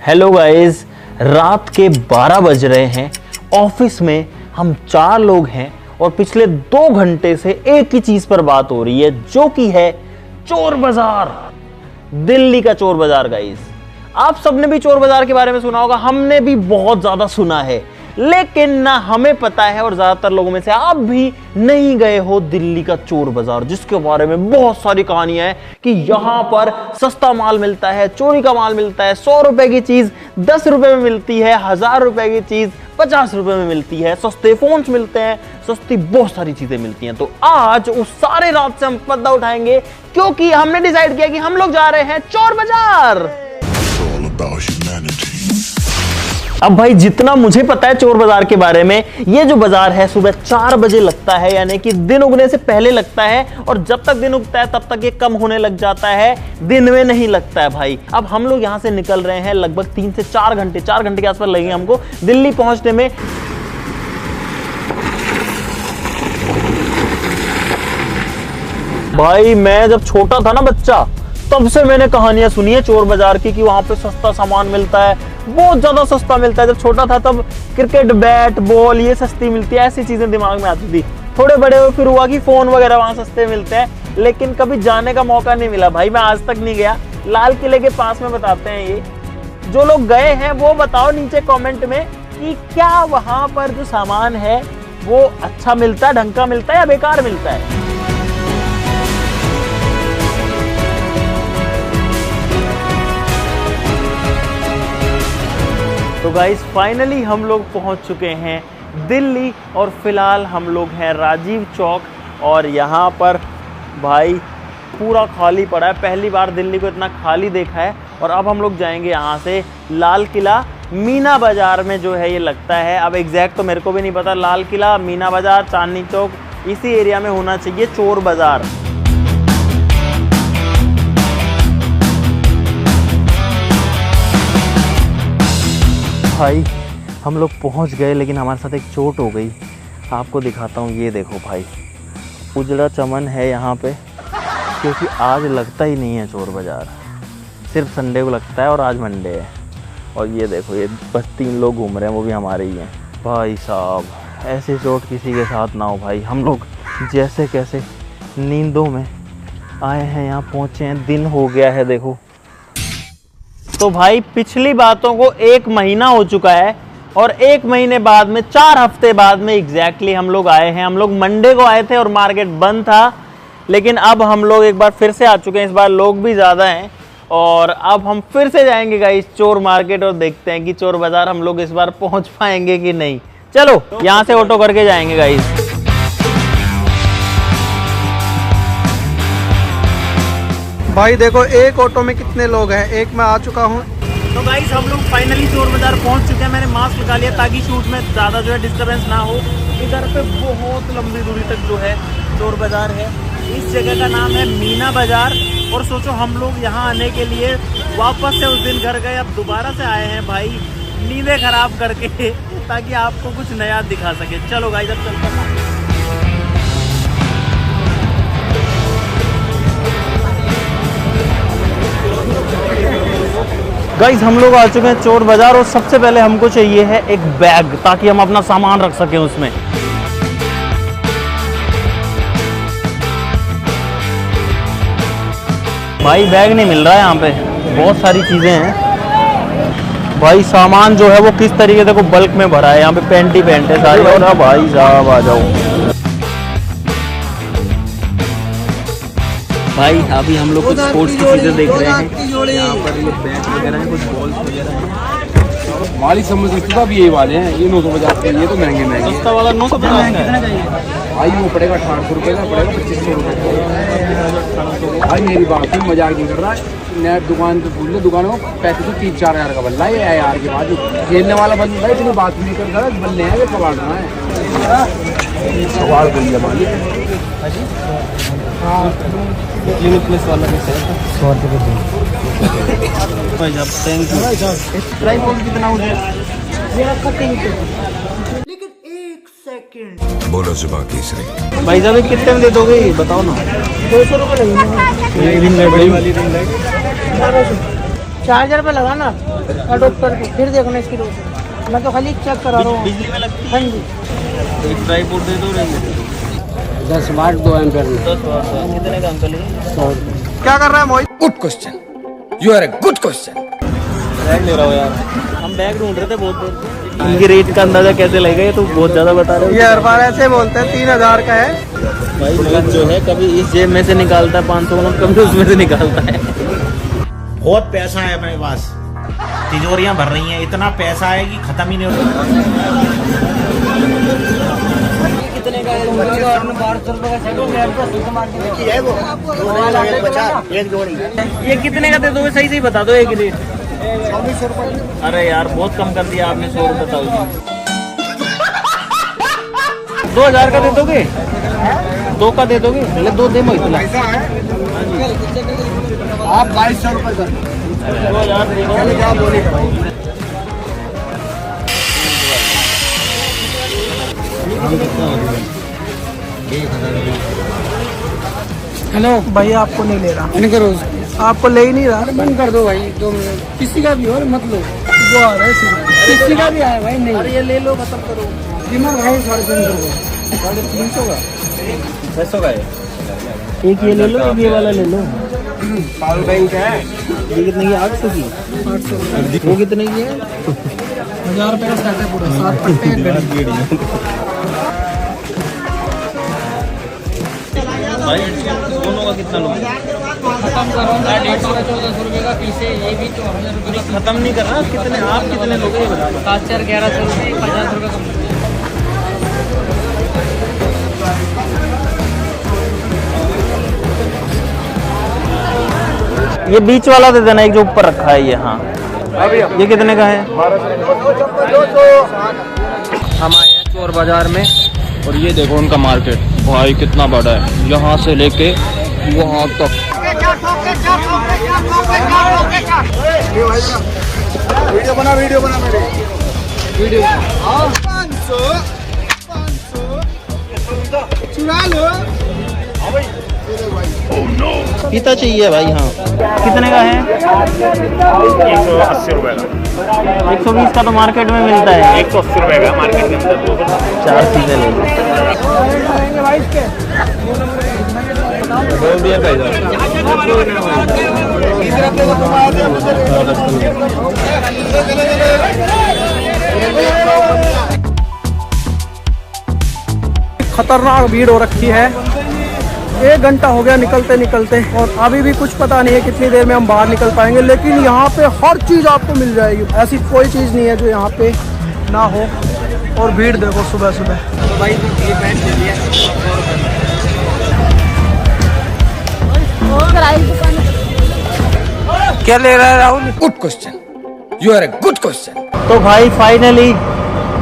Hello guys, रात के 12 बज रहे हैं। ऑफिस में हम 4 लोग हैं और पिछले 2 घंटे से एक ही चीज पर बात हो रही है, जो कि है चोर बाजार। दिल्ली का चोर बाजार। गाइस, आप सबने भी चोर बाजार के बारे में सुना होगा, हमने भी बहुत ज्यादा सुना है, लेकिन ना हमें पता है और ज्यादातर लोगों में से आप भी नहीं गए हो दिल्ली का चोर बाजार, जिसके बारे में बहुत सारी कहानियां हैं कि यहां पर सस्ता माल मिलता है, चोरी का माल मिलता है, 100 रुपए की चीज 10 रुपए में मिलती है, 1000 रुपए की चीज 50 रुपए में मिलती है, सस्ते फोन्स मिलते हैं, सस्ती बहुत सारी चीजें मिलती हैं। तो आज उस सारे रात से हम पर्दा उठाएंगे, क्योंकि हमने डिसाइड किया कि हम लोग जा रहे हैं चोर बाजार। अब भाई, जितना मुझे पता है चोर बाजार के बारे में, ये जो बाजार है सुबह 4 बजे लगता है, यानी कि दिन उगने से पहले लगता है, और जब तक दिन उगता है तब तक ये कम होने लग जाता है, दिन में नहीं लगता है भाई। अब हम लोग यहां से निकल रहे हैं, लगभग 3 से 4 घंटे, 4 घंटे के आसपास लगेंगे हमको दिल्ली पहुंचने में। भाई, मैं जब छोटा था ना बच्चा, तब से मैंने कहानियां सुनी है चोर बाजार की कि वहां पे सस्ता सामान मिलता है, बहुत ज्यादा सस्ता मिलता है। जब छोटा था तब क्रिकेट बैट बॉल ये सस्ती मिलती है, ऐसी चीजें दिमाग में आती थी। थोड़े बड़े हुए फिर हुआ कि फोन वगैरह वहां सस्ते मिलते हैं, लेकिन कभी जाने का मौका नहीं मिला भाई, मैं आज तक नहीं गया। लाल किले के पास में बताते हैं ये, जो लोग गए हैं वो बताओ नीचे कॉमेंट में कि क्या वहां पर जो सामान है वो अच्छा मिलता है, ढंग का मिलता है या बेकार मिलता है। तो गाइस, फाइनली हम लोग पहुंच चुके हैं दिल्ली, और फिलहाल हम लोग हैं राजीव चौक, और यहाँ पर भाई पूरा खाली पड़ा है। पहली बार दिल्ली को इतना खाली देखा है। और अब हम लोग जाएंगे यहाँ से लाल किला, मीना बाजार में जो है ये लगता है। अब एग्जैक्ट तो मेरे को भी नहीं पता, लाल किला, मीना बाजार, चांदनी चौक, इसी एरिया में होना चाहिए चोर बाजार। भाई, हम लोग पहुंच गए, लेकिन हमारे साथ एक चोट हो गई। आपको दिखाता हूँ, ये देखो भाई, उजड़ा चमन है यहाँ पे, क्योंकि आज लगता ही नहीं है चोर बाजार, सिर्फ संडे को लगता है और आज मंडे है। और ये देखो, ये बस 3 लोग घूम रहे हैं, वो भी हमारे ही हैं। भाई साहब, ऐसी चोट किसी के साथ ना हो भाई। हम लोग जैसे कैसे नींदों में आए हैं, यहाँ पहुँचे हैं, दिन हो गया है देखो। तो भाई, पिछली बातों को 1 महीना हो चुका है, और 1 महीने बाद में 4 हफ्ते बाद में एग्जैक्टली हम लोग आए हैं। हम लोग मंडे को आए थे और मार्केट बंद था, लेकिन अब हम लोग एक बार फिर से आ चुके हैं। इस बार लोग भी ज़्यादा हैं, और अब हम फिर से जाएंगे गाइस चोर मार्केट, और देखते हैं कि चोर बाजार हम लोग इस बार पहुंच पाएंगे कि नहीं। चलो, यहाँ से ऑटो करके जाएंगे गाइस। भाई देखो, एक ऑटो में कितने लोग हैं, एक मैं आ चुका हूँ। तो गाइस, हम लोग फाइनली चोर बाजार पहुंच चुके हैं। मैंने मास्क लगा लिया ताकि शूट में ज़्यादा जो है डिस्टर्बेंस ना हो। इधर पे बहुत लंबी दूरी तक जो है चोर बाजार है। इस जगह का नाम है मीना बाजार। और सोचो, हम लोग यहाँ आने के लिए वापस से उस दिन घर गए, अब दोबारा से आए हैं भाई, नींदें खराब करके, ताकि आपको कुछ नया दिखा सके। चलो गाइस, अब चलते हैं। गाइस, हम लोग आ चुके हैं चोर बाजार, और सबसे पहले हमको चाहिए है एक बैग, ताकि हम अपना सामान रख सकें उसमें। भाई, बैग नहीं मिल रहा है यहाँ पे, बहुत सारी चीजें हैं भाई। सामान जो है वो किस तरीके से को बल्क में भरा है, यहाँ पे पैंट ही पैंट है सारी। और भाई साहब, आ जाओ भाई। अभी हम लोग कुछ स्पोर्ट्स की चीजें देख रहे हैं, यहाँ पर ये बैट वगैरह हैं, कुछ बॉल्स वगैरह हैं। मालिक समझ सकते था, ये वाले हैं, ये 950 के, ये तो महंगे महंगे। सस्ता वाला 950 का है भाई, वो पड़ेगा 1800 रुपये का, पड़ेगा 2500 रुपये। भाई मेरी बात नहीं, मजाक नहीं कर रहा। नेट दुकान पे पूछ लो, दुकानों को 3500-4 हज़ार का बल्ला है यार के बाद। खेलने वाला बंदा है, इतनी बात नहीं कर रहा, बल्ले हैं, कबाड़ रहा है, सवाल कर लिया मालिक। प्लस वाला भी है 100 रुपये भाई साहब, थैंक यू। ट्राइपॉड कितना हो गया? लेकिन 1 सेकंड बोलो सुबह केसरी। भाई साहब, कितने में दे दोगे बताओ ना। 200 रुपये लगेंगे। रिंग लाइट वाली रिंग लाइट 4000 रुपये लगा ना। और डॉक्टर को फिर देखना इसकी डोज। मैं तो खाली चेक करा रहा हूँ। बिजली में लगती हाँ जी। है। एक ड्राई फ्रूट दे दो रहेंगे 10 वाट 2 एम्पीयर में। 10 वाट का। कितने का अंकल ये? 100। क्या कर रहा है Mohit? Good question, you are a good question. Bag ले रहा हूँ यार, हम बैग ढूंढ रहे थे बहुत देर से। इनके रेट का अंदाजा कैसे लगेगा? ये तो बहुत ज्यादा बता रहे हो। ये हर बार ऐसे बोलते हैं 3000 का है। भाई नोट जो है कभी इस जेब में से निकालता है 500 नोट, कभी उसमें से निकालता है। बहुत पैसा है मेरे पास, तिजोरियां भर रही हैं, इतना पैसा है कि खत्म ही नहीं होता। कितने का है? 1200 रुपये का सेट मेरे को सुपर मार्केट में है वो। एक जोड़ी ये कितने का दे दोगे? सही सही बता दो एक रेट। 2400 रुपये। अरे यार बहुत कम कर दिया आपने, 100 रुपये बताओ। 2000 का दे दोगे? 2 का दे दोगे? पहले 2 दे मोहित। आप 2200 रुपये कर 2000 दे दो। हेलो भैया, आपको नहीं ले रहा। बंद करो, आपको ले ही नहीं रहा। बंद कर दो भाई 2 मिनट। किसी का भी हो मत लो, वो आ रहा है सिर्फ। किसी का भी आया भाई नहीं। अरे ये ले लो, खत्म करो। कीमत भाई 350 का। 350 का 600 का है। एक ये ले लो, एक ये वाला ले लो। पावर बैंक है। ये कितने की? 800 की। 800। वो कितने की है? 1000 रुपये का सेट है पूरा, 7 पट्टे एक घड़ी। भाई दोनों का कितना लोगे? खत्म करो ना, 150 का 1400 रुपये का पीस है। ये भी 4000 रुपये का। खत्म नहीं कर रहा। कितने आप कितने लोगे ये बता दो। 7 4 1100 रुपये, 50 रुपये कम। ये बीच वाला दे देना, एक जो ऊपर रखा है ये। हाँ ये कितने का है? हम आए हैं चोर बाजार में और ये देखो उनका मार्केट भाई कितना बड़ा है, यहाँ से लेके वहाँ तक। वीडियो बना मेरे वीडियो। 500 चुरा लो। पीता चाहिए भाई। हाँ कितने का है? 180 रुपए का। 120 का तो मार्केट में मिलता है। 180 रुपए का मार्केट के अंदर। 4 चीजें ले लो। खतरनाक भीड़ हो रखी है। 1 घंटा हो गया निकलते निकलते और अभी भी कुछ पता नहीं है कितनी देर में हम बाहर निकल पाएंगे, लेकिन यहाँ पे हर चीज़ आपको मिल जाएगी। ऐसी कोई चीज़ नहीं है जो यहाँ पे ना हो। और भीड़ देखो सुबह सुबह। तो भाई ये पैंट ले लिया। क्या ले रहा है Rahul? Good question, you are a good question. तो भाई फाइनली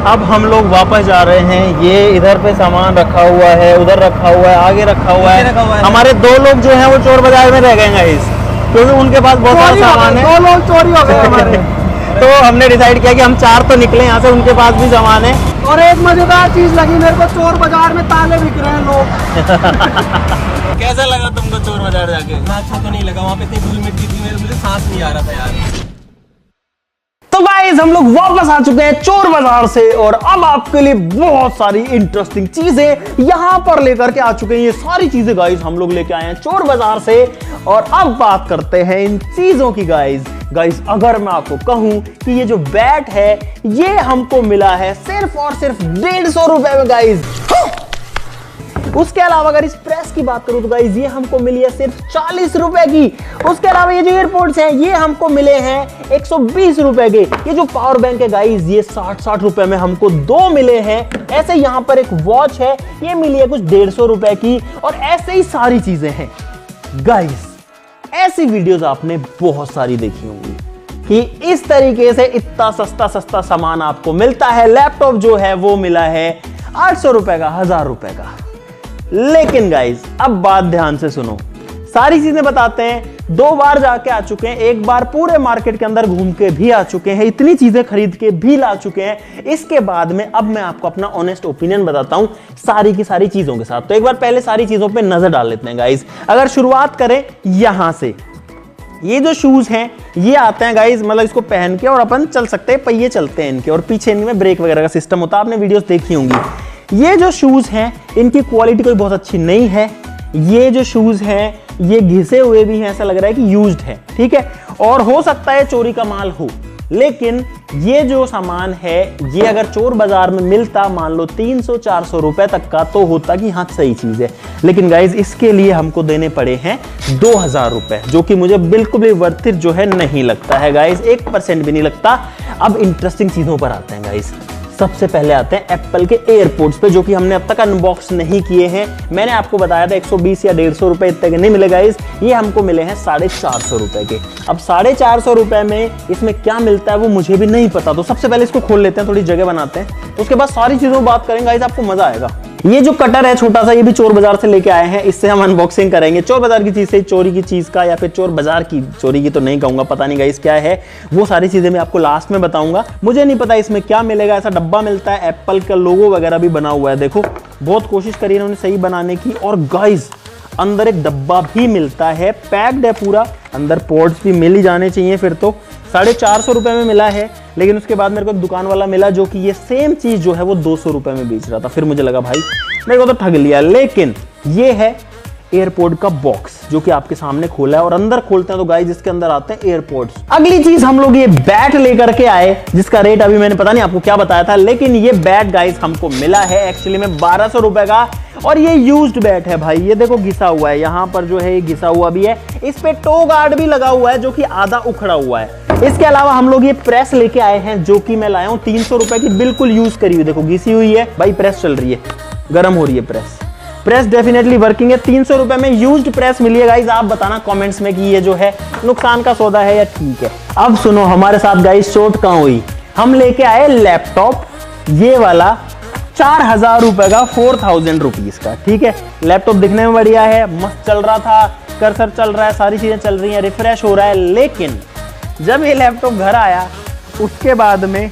अब हम लोग वापस जा रहे हैं। ये इधर पे सामान रखा हुआ है, उधर रखा हुआ है, आगे रखा हुआ है। हमारे 2 लोग जो हैं वो चोर बाजार में रह गए गाइस, क्योंकि उनके पास बहुत सारा सामान है। 2 लोग चोरी हो गए हमारे। तो हमने डिसाइड किया कि हम 4 तो निकले यहाँ से, उनके पास भी सामान है। और एक मजेदार चीज लगी मेरे को, चोर बाजार में ताले बिक रहे हैं लोग। कैसा लगा तुमको चोर बाजार जाके? अच्छा तो नहीं लगा, वहाँ पे इतनी धूल मिट्टी थी, मुझे सांस नहीं आ रहा था यार। तो गाइस हम लोग वापस आ चुके हैं चोर बाजार से और अब आपके लिए बहुत सारी इंटरेस्टिंग चीजें यहां पर लेकर के आ चुके हैं। ये सारी चीजें गाइस हम लोग लेके आए हैं चोर बाजार से। और अब बात करते हैं इन चीजों की गाइस अगर मैं आपको कहूं कि ये जो बैट है ये हमको मिला है सिर्फ और सिर्फ 150 रुपए में गाइस। उसके अलावा अगर इस प्रेस की बात करूं तो गाइस ये हमको मिली है सिर्फ 40 रुपए की। उसके अलावा ये जो एयरपोर्ट्स हैं ये हमको मिले हैं 120 रुपए के। ये जो पावर बैंक है गाइस ये 60 रुपए में हमको 2 मिले हैं। ऐसे यहाँ पर एक वॉच है ये मिली है कुछ 150 रुपए की। और ऐसे ही सारी चीजें हैं गाइस। ऐसी वीडियोस आपने बहुत सारी देखी होंगी कि इस तरीके से इतना सस्ता सामान आपको मिलता है। लैपटॉप जो है वो मिला है 800 रुपए का, 1000 रुपए का। लेकिन गाइस अब बात ध्यान से सुनो, सारी चीजें बताते हैं। 2 बार जाके आ चुके हैं, 1 बार पूरे मार्केट के अंदर घूम के भी आ चुके हैं, इतनी चीजें खरीद के भी ला चुके हैं। इसके बाद में अब मैं आपको अपना ऑनेस्ट ओपिनियन बताता हूं सारी की सारी चीजों के साथ। तो एक बार पहले सारी चीजों पे नजर डाल लेते हैं गाइस। अगर शुरुआत करें यहां से, ये जो शूज हैं ये आते हैं गाइज, मतलब इसको पहन के और अपन चल सकते हैं, पहिए चलते हैं इनके, और पीछे इनमें ब्रेक वगैरह का सिस्टम होता है, आपने वीडियोस देखी होंगी। ये जो शूज हैं इनकी क्वालिटी कोई बहुत अच्छी नहीं है। ये जो शूज हैं ये घिसे हुए भी हैं, ऐसा लग रहा है कि यूज्ड है, ठीक है। और हो सकता है चोरी का माल हो, लेकिन ये जो सामान है ये अगर चोर बाजार में मिलता, मान लो 300-400 रुपए तक का, तो होता कि हाँ सही चीज है। लेकिन गाइज इसके लिए हमको देने पड़े हैं 2000 रुपए, जो कि मुझे बिल्कुल भी वर्थ इट जो है नहीं लगता है गाइज, 1% भी नहीं लगता। अब इंटरेस्टिंग चीजों पर आते हैं गाइज। सबसे पहले आते हैं एप्पल के एयरपोर्ट्स पे, जो कि हमने अब तक अनबॉक्स नहीं किए हैं। मैंने आपको बताया था 120 या 150 रुपए इतने के नहीं मिले गाइस, ये हमको मिले हैं 450 रुपए के। अब 450 रुपए में इसमें क्या मिलता है वो मुझे भी नहीं पता, तो सबसे पहले इसको खोल लेते हैं, थोड़ी जगह बनाते हैं, उसके बाद सारी चीजों बात करेंगे गाइस, आपको मजा आएगा। ये जो कटर है छोटा सा, ये भी चोर बाजार से लेके आए हैं, इससे हम अनबॉक्सिंग करेंगे। चोर बाजार की चीज से, चोरी की चीज का, या फिर चोर बाजार की, चोरी की तो नहीं कहूंगा, पता नहीं गाइस क्या है, वो सारी चीजें मैं आपको लास्ट में बताऊंगा। मुझे नहीं पता इसमें क्या मिलेगा। ऐसा डब्बा मिलता है, एप्पल का लोगो वगैरह भी बना हुआ है, देखो बहुत कोशिश करी इन्होंने सही बनाने की। और गाइस अंदर एक डब्बा भी मिलता है, पैक्ड है पूरा, अंदर पोर्ट्स भी मिल ही जाने चाहिए फिर तो। 450 रुपए में मिला है, लेकिन उसके बाद मेरे को एक दुकान वाला मिला जो कि ये सेम चीज जो है वो 200 रुपए में बेच रहा था। फिर मुझे लगा भाई मेरे को तो ठग लिया। लेकिन ये है एयरपोर्ट का बॉक्स, जो कि आपके सामने खोला है, और अंदर खोलते हैं तो गाइस इसके अंदर आते हैं एयरपोर्ट्स। अगली चीज हम लोग ये बैट लेकर के आए, जिसका रेट अभी मैंने पता नहीं आपको क्या बताया था, लेकिन ये बैट गाइस हमको मिला है एक्चुअली में 1200 रुपए का, और ये यूज्ड बैट है भाई। ये देखो घिसा हुआ है, यहाँ पर जो है ये घिसा हुआ भी है, इस पे टो गार्ड भी लगा हुआ है जो कि आधा उखड़ा हुआ है। इसके अलावा हम लोग ये प्रेस लेके आए हैं, जो कि मैं लाया हूँ 300 रुपए की, बिल्कुल यूज करी हुई, देखो घिसी हुई है भाई, प्रेस चल रही है, गर्म हो रही है प्रेस डेफिनेटली वर्किंग है। 300 रुपए में यूज्ड प्रेस मिली है गाइस। आप बताना कमेंट्स में कि ये जो है नुकसान का सौदा है या ठीक है। अब सुनो हमारे साथ गाइस चोट कहां हुई, हम लेके आए लैपटॉप, ये वाला 4000 रुपए का, 4000 रुपीज का, ठीक है। लैपटॉप दिखने में बढ़िया है, मस्त चल रहा था, कर्सर चल रहा है, सारी चीजें चल रही हैं, रिफ्रेश हो रहा है। लेकिन जब ये लैपटॉप घर आया उसके बाद में,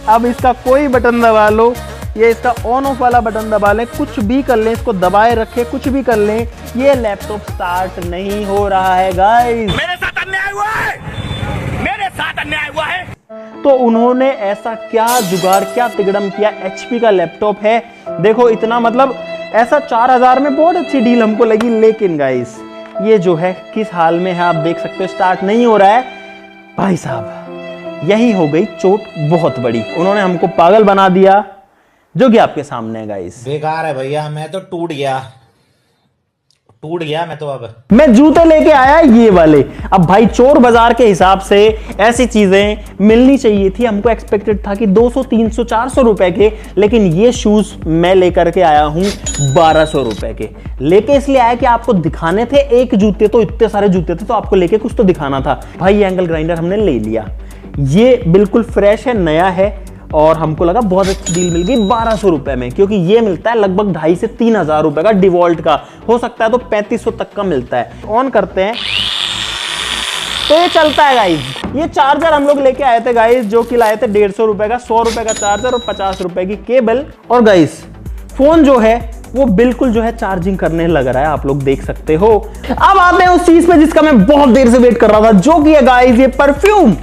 अब इसका कोई बटन दबा लो, ये इसका ऑन ऑफ वाला बटन दबा लें, कुछ भी कर लें, इसको दबाए रखें, कुछ भी कर लें, ये लैपटॉप स्टार्ट नहीं हो रहा है गाइस। मेरे साथ अन्याय हुआ है, मेरे साथ अन्याय हुआ है। तो उन्होंने ऐसा क्या जुगाड़, क्या तिगड़म किया, HP का लैपटॉप है, देखो इतना, मतलब ऐसा 4000 में बहुत अच्छी डील हमको लगी। लेकिन गाइस ये जो है किस हाल में है आप देख सकते हो, स्टार्ट नहीं हो रहा है भाई साहब। यही हो गई चोट बहुत बड़ी, उन्होंने हमको पागल बना दिया, जो कि आपके सामने है गाइस। बेकार है भैया, मैं तो टूट गया मैं तो। अब मैं जूते लेके आया ये वाले। अब भाई चोर बाजार के हिसाब से ऐसी चीजें मिलनी चाहिए थी, हमको एक्सपेक्टेड था कि 200, 300, 400 रुपए के, लेकिन ये शूज मैं लेकर के आया हूं 1200 रुपए के। लेके इसलिए आया कि आपको दिखाने थे, एक जूते तो इतने सारे जूते थे तो आपको लेके कुछ तो दिखाना था। भाई ये एंगल ग्राइंडर हमने ले लिया, ये बिल्कुल फ्रेश है, नया है, और हमको लगा बहुत अच्छी डील मिल गई 1200 रुपए में, क्योंकि ये मिलता है लगभग 2500 से 3000 रुपए का, डिवॉल्ट का हो सकता है तो 3500 तक का मिलता है। ऑन करते हैं तो ये चलता है गाइज। ये चार्जर हम लोग लेके आए थे गाइज, जो कि लाए थे 150 रुपए का, 100 रुपए का चार्जर और 50 रुपए की केबल। और गाइज फोन जो है वो बिल्कुल जो है चार्जिंग करने लग रहा है, आप लोग देख सकते हो। अब आते हैं उस चीज पे जिसका मैं बहुत देर से वेट कर रहा था, जो कि है गाइज ये परफ्यूम।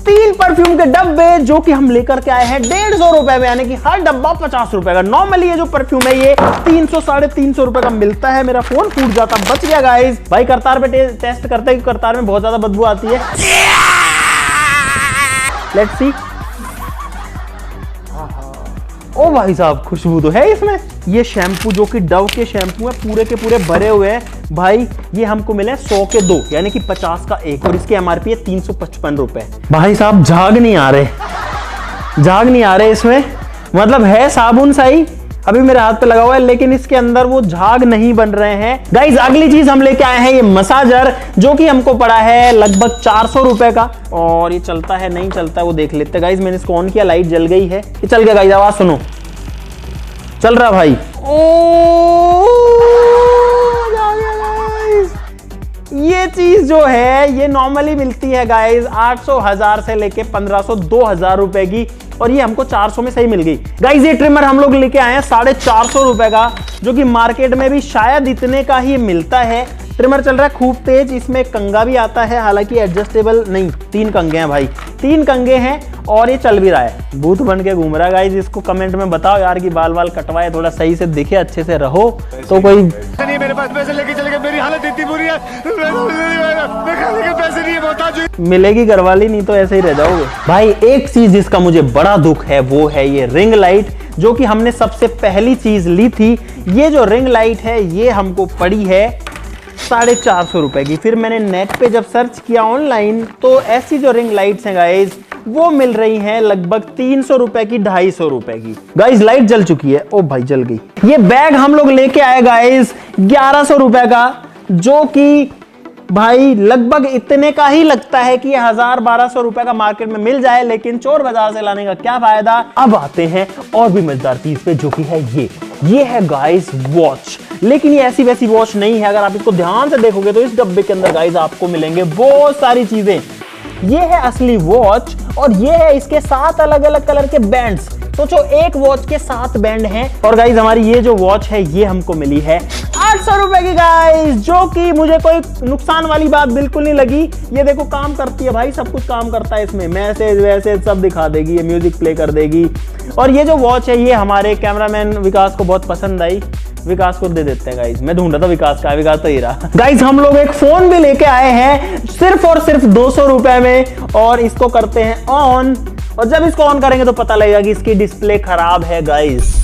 3 परफ्यूम के डब्बे, जो कि हम लेकर के आए हैं 150 रुपए में, यानी कि हर डब्बा 50 रुपए का। नॉर्मली ये जो परफ्यूम है ये 300, 350 रुपए का मिलता है। मेरा फोन फूट जाता, बच गया गाइस। भाई करतार पे टेस्ट करते हैं कि करतार में बहुत ज्यादा बदबू आती है। Let's see. ओ भाई साहब खुशबू तो है इसमें। ये शैम्पू जो कि डव के शैम्पू है, पूरे के पूरे भरे हुए हैं भाई। ये हमको मिले 100 के 2, यानी कि 50 का 1, और इसकी MRP है 355 रुपए। भाई साहब झाग नहीं आ रहे इसमें, मतलब है साबुन सही, अभी मेरे हाथ पे लगा हुआ है, लेकिन इसके अंदर वो झाग नहीं बन रहे हैं गाइज। अगली चीज हम लेके आए हैं ये मसाजर, जो कि हमको पड़ा है लगभग 400 रुपए का, और ये चलता है नहीं चलता है वो देख लेते हैं गाइज। मैंने इसको ऑन किया, लाइट जल गई है, ये चल गया गाइज, आवाज सुनो, चल रहा भाई। ये चीज जो है ये नॉर्मली मिलती है गाइज 800, 1000 से लेके 1500, 2000 रुपए की, और ये हमको 400 में सही मिल गई गाइज। ये ट्रिमर हम लोग लेके आए हैं 450 रुपए का, जो कि मार्केट में भी शायद इतने का ही मिलता है, ट्रिमर चल रहा है खूब तेज। इसमें कंगा भी आता है, हालांकि एडजस्टेबल नहीं, 3 कंगे हैं भाई, 3 कंगे हैं और ये चल भी रहा है। भूत बन के घूम रहा है गाइस। इसको कमेंट में बताओ यार कि बाल वाल कटवाए, थोड़ा सही से दिखे, अच्छे से रहो। तो कोई नहीं, मेरे पास पैसे लेके चले गए, मेरी हालत इतनी बुरी है, मैं खाने के पैसे नहीं है, बहुत मिलेगी घरवाली, नहीं तो ऐसे ही रह जाओगे भाई। एक चीज जिसका मुझे बड़ा दुख है वो है ये रिंग लाइट, जो कि हमने सबसे पहली चीज ली थी। ये जो रिंग लाइट है ये हमको पड़ी है 450 रुपए की। फिर मैंने नेट पे जब सर्च किया ऑनलाइन तो ऐसी जो रिंग लाइट्स हैं गाइज वो मिल रही हैं लगभग 300 रुपए की, 250 रुपए की। गाइज लाइट जल चुकी है, ओ भाई जल गई। ये बैग हम लोग लेके आए गाइज 1100 रुपए का, जो कि भाई लगभग इतने का ही लगता है कि 1000-1200 रुपए का मार्केट में मिल जाए, लेकिन चोर बाजार से लाने का क्या फायदा। अब आते हैं और भी मजेदार चीज पे, जो कि है ये है गाइस वॉच। लेकिन ये ऐसी वैसी वॉच नहीं है। अगर आप इसको ध्यान से देखोगे तो इस डब्बे के अंदर गाइस आपको मिलेंगे बहुत सारी चीजें। ये है असली वॉच और ये है इसके 7 अलग अलग कलर के बैंड्स। सोचो एक वॉच के 7 बैंड हैं। और गाइज हमारी ये जो वॉच है ये हमको मिली है 800 रुपए की गाइज, जो कि मुझे कोई नुकसान वाली बात बिल्कुल नहीं लगी। ये देखो काम करती है भाई, सब कुछ काम करता है इसमें, मैसेज वैसेज सब दिखा देगी, ये म्यूजिक प्ले कर देगी। और ये जो वॉच है ये हमारे कैमरामैन विकास को बहुत पसंद आई। विकास को दे देते हैं गाइज, मैं ढूंढ रहा था विकास का, विकास तो ही रहा। गाइज हम लोग एक फोन भी लेके आए हैं सिर्फ और सिर्फ 200 रुपए में, और इसको करते हैं ऑन। और जब इसको ऑन करेंगे तो पता लगेगा कि इसकी डिस्प्ले खराब है गाइज,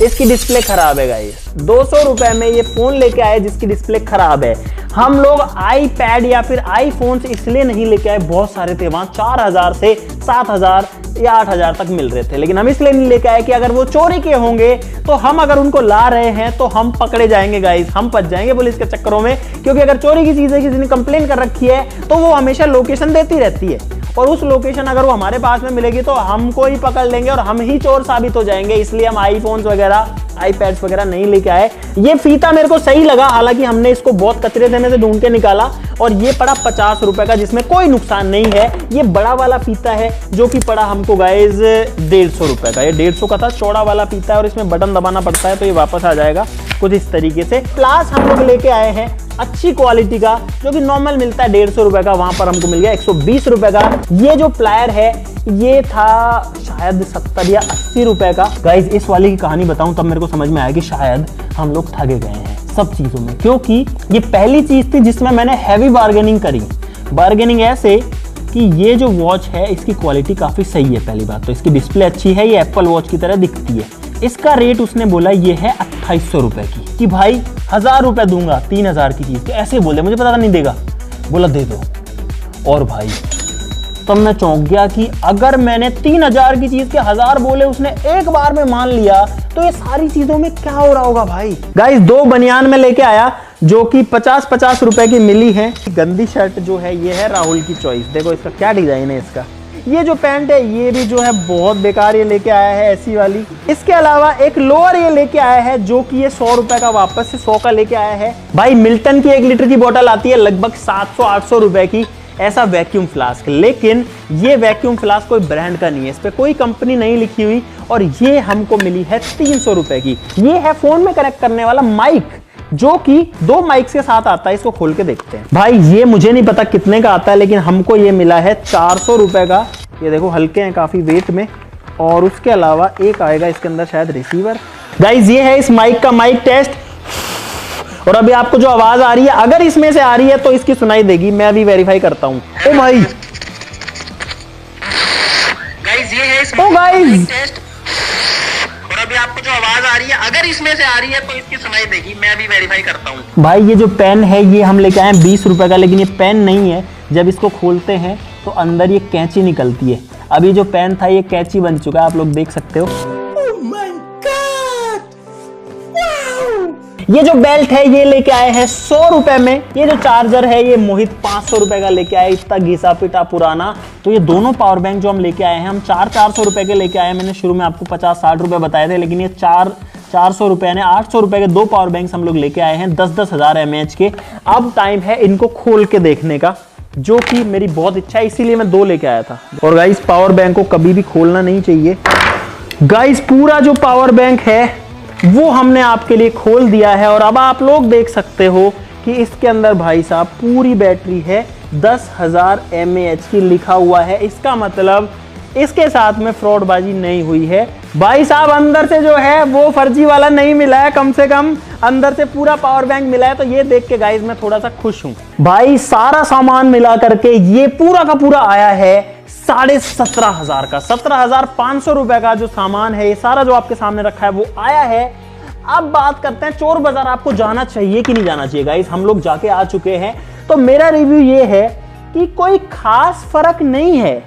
इसकी डिस्प्ले खराब है गाइज। 200 रुपए में ये फोन लेके आए जिसकी डिस्प्ले खराब है। हम लोग आईपैड या फिर आईफोन इसलिए नहीं लेके आए, बहुत सारे थे वहां, 4000 से 7000 या 8000 तक मिल रहे थे, लेकिन हम इसलिए नहीं लेके आए कि अगर वो चोरी के होंगे तो हम अगर उनको ला रहे हैं तो हम पकड़े जाएंगे गाइस, हम फंस जाएंगे पुलिस के चक्करों में। क्योंकि अगर चोरी की चीज है, किसी ने कंप्लेन कर रखी है तो वो हमेशा लोकेशन देती रहती है, और उस लोकेशन अगर वो हमारे पास में मिलेगी तो हमको ही पकड़ लेंगे और हम ही चोर साबित हो जाएंगे। इसलिए हम आईफोन्स वगैरह, आईपैड्स वगैरह नहीं लेके आए। ये फीता मेरे को सही लगा, हालांकि हमने इसको बहुत कचरे देने से ढूंढ के निकाला, और ये पड़ा 50 रुपए का, जिसमें कोई नुकसान नहीं है। ये बड़ा वाला फीता है जो कि पड़ा हमको गाइज 150 रुपए का। ये 150 का था, चौड़ा वाला फीता है और इसमें बटन दबाना पड़ता है तो ये वापस आ जाएगा कुछ इस तरीके से। प्लास हम लोग लेके आए हैं अच्छी क्वालिटी का, जो कि नॉर्मल मिलता है 150 रुपए का, वहां पर हमको मिल गया 120 रुपए का। ये जो प्लायर है ये था शायद 70 या 80 रुपए का। गाइज इस वाले की कहानी बताऊं तब मेरे को समझ में आया कि शायद हम लोग ठगे गए हैं सब चीजों में, क्योंकि ये पहली चीज थी जिसमें मैंने हैवी बार्गेनिंग करी। बार्गेनिंग ऐसे कि ये जो वॉच है इसकी क्वालिटी काफी सही है। पहली बात तो इसकी डिस्प्ले अच्छी है, ये एप्पल वॉच की तरह दिखती है। इसका रेट उसने बोला ये है 2800 रुपए की, कि भाई 1000 रुपए दूंगा 3000 की चीज। ऐसे बोले, मुझे पता था नहीं देगा, बोला दे दो। और भाई तब मैं चौंक गया कि अगर मैंने 3000 की चीज के 1000 बोले, उसने एक बार में मान लिया, तो ये सारी चीजों में क्या हो रहा होगा भाई। गाइस 2 बनियान में लेके आया जो कि 50-50 रुपए की मिली है। गंदी शर्ट जो है ये है राहुल की चॉइस, देखो इसका क्या डिजाइन है इसका। ये जो पैंट है ये भी जो है बहुत बेकार ये लेके आया है, ऐसी वाली। इसके अलावा एक लोअर ये लेके आया है जो कि ये 100 रुपए का, वापस से 100 का लेके आया है। भाई मिल्टन की 1 लीटर की बोतल आती है लगभग 700-800 रुपए की, ऐसा वैक्यूम फ्लास्क। लेकिन ये वैक्यूम फ्लास्क कोई ब्रांड का नहीं है, इस पे कोई कंपनी नहीं लिखी हुई, और ये हमको मिली है 300 रुपए की। ये है फोन में कनेक्ट करने वाला माइक, जो कि 2 माइक्स के साथ आता है। इसको खोल के देखते हैं। भाई ये मुझे नहीं पता कितने का आता है, लेकिन हमको ये मिला है 400 रुपए का। ये देखो हल्के हैं काफी वेट में, और उसके अलावा एक आएगा इसके अंदर शायद रिसीवर। गाइज ये है इस माइक का माइक टेस्ट, और अभी आपको जो आवाज आ रही है अगर इसमें से आ रही है तो इसकी सुनाई देगी। मैं अभी वेरीफाई करता हूं। ओ भाई गाइस ये है इस गाइस टेस्ट, और अभी आपको जो आवाज आ रही है अगर इसमें से आ रही है तो इसकी सुनाई देगी। मैं अभी वेरीफाई करता हूं। भाई ये जो पेन है ये हम लेके आए 20 रुपए का, लेकिन ये पेन नहीं है। जब इसको खोलते हैं तो अंदर ये कैंची निकलती है। अभी जो पेन था ये कैंची बन चुका है, आप लोग देख सकते हो। ये जो बेल्ट है ये लेके आए हैं 100 रुपए में। ये जो चार्जर है ये मोहित 500 रुपए का लेके आए, इतना घिसा पिटा पुराना। तो ये दोनों पावर बैंक जो हम लेके आए हैं, हम 400 रुपए के लेके आए हैं। मैंने शुरू में आपको 50-60 रुपए बताए थे, लेकिन ये 400 रुपए यानी 800 रुपए के 2 पावर बैंक हम लोग लेके आए हैं 10-10 हजार mAh के। अब टाइम है इनको खोल के देखने का, जो कि मेरी बहुत इच्छा है, इसीलिए मैं 2 लेके आया था। और गाइस पावर बैंक को कभी भी खोलना नहीं चाहिए। गाइस पूरा जो पावर बैंक है वो हमने आपके लिए खोल दिया है, और अब आप लोग देख सकते हो कि इसके अंदर भाई साहब पूरी बैटरी है 10,000 mAh की लिखा हुआ है। इसका मतलब इसके साथ में फ्रॉडबाजी नहीं हुई है भाई साहब। अंदर से जो है वो फर्जी वाला नहीं मिला है, कम से कम अंदर से पूरा पावर बैंक मिला है। तो ये देख के गाइस मैं थोड़ा सा खुश हूं भाई। सारा सामान मिला करके ये पूरा का पूरा आया है 17,500 का, 17,500 रुपए का जो सामान है, ये सारा जो आपके सामने रखा है वो आया है। अब बात करते हैं चोर बाजार आपको जाना चाहिए कि नहीं जाना चाहिए। गाइस हम लोग जाके आ चुके हैं, तो मेरा रिव्यू ये है कि कोई खास फर्क नहीं है।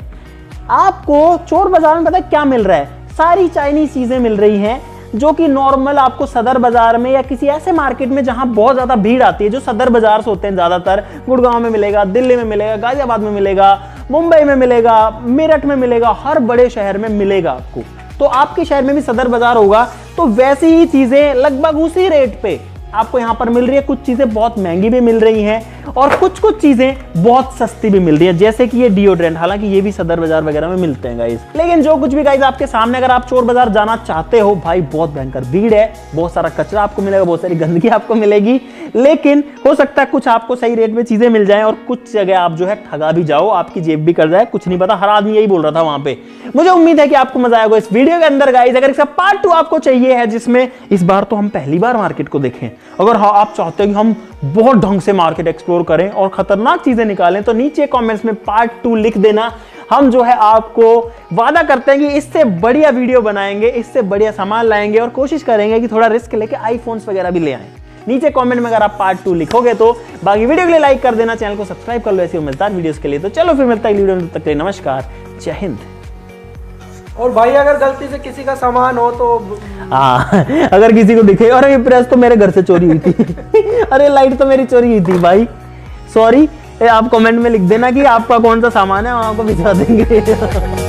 आपको चोर बाजार में पता है क्या मिल रहा है, सारी चाइनीज चीजें मिल रही हैं जो कि नॉर्मल आपको सदर बाजार में या किसी ऐसे मार्केट में जहां बहुत ज्यादा भीड़ आती है, जो सदर बाजार से होते हैं ज्यादातर, गुड़गांव में मिलेगा, दिल्ली में मिलेगा, गाजियाबाद में मिलेगा, मुंबई में मिलेगा, मेरठ में मिलेगा, हर बड़े शहर में मिलेगा आपको। तो आपके शहर में भी सदर बाजार होगा, तो वैसी ही चीजें लगभग उसी रेट पे आपको यहां पर मिल रही है। कुछ चीजें बहुत महंगी भी मिल रही हैं और कुछ चीजें बहुत सस्ती भी मिल रही है, जैसे कि ये डिओड्रेंट, हालांकि ये भी सदर बाजार वगैरह में मिलते हैं गाइस। लेकिन जो कुछ भी गाइस आपके सामने, अगर आप चोर बाजार जाना चाहते हो भाई, बहुत भयंकर भीड़ है, बहुत सारा कचरा आपको मिलेगा, बहुत सारी गंदगी आपको मिलेगी, लेकिन हो सकता है कुछ आपको सही रेट में चीजें मिल जाएं और कुछ जगह आप जो है ठगा भी जाओ, आपकी जेब भी कर जाए, कुछ नहीं पता। हर आदमी यही बोल रहा था वहां पे। मुझे उम्मीद है कि आपको मजा आएगा इस वीडियो के अंदर गाइस। अगर इसका पार्ट 2 आपको चाहिए है, जिसमें इस बार तो हम पहली बार मार्केट को देखें, अगर हाँ आप चाहते हैं कि हम बहुत ढंग से मार्केट एक्सप्लोर करें और खतरनाक चीजें निकालें, तो नीचे कमेंट्स में पार्ट 2 लिख देना। हम जो है आपको वादा करते हैं कि इससे बढ़िया वीडियो बनाएंगे, इससे बढ़िया सामान लाएंगे और कोशिश करेंगे कि थोड़ा रिस्क लेके आईफोन्स वगैरह भी ले आएं। नीचे कमेंट में अगर आप पार्ट 2 लिखोगे तो बाकी वीडियो के लिए लाइक कर देना, चैनल को सब्सक्राइब कर लो ऐसी मजेदार वीडियोस के लिए। तो चलो फिर मिलता है वीडियो में, तब तक के लिए नमस्कार, जय हिंद। और भाई अगर गलती से किसी का सामान हो तो अगर किसी को दिखे, अरे ये प्रेस तो मेरे घर से चोरी हुई थी अरे लाइट तो मेरी चोरी हुई थी भाई, सॉरी, आप कमेंट में लिख देना कि आपका कौन सा सामान है, हम आपको भिजवा देंगे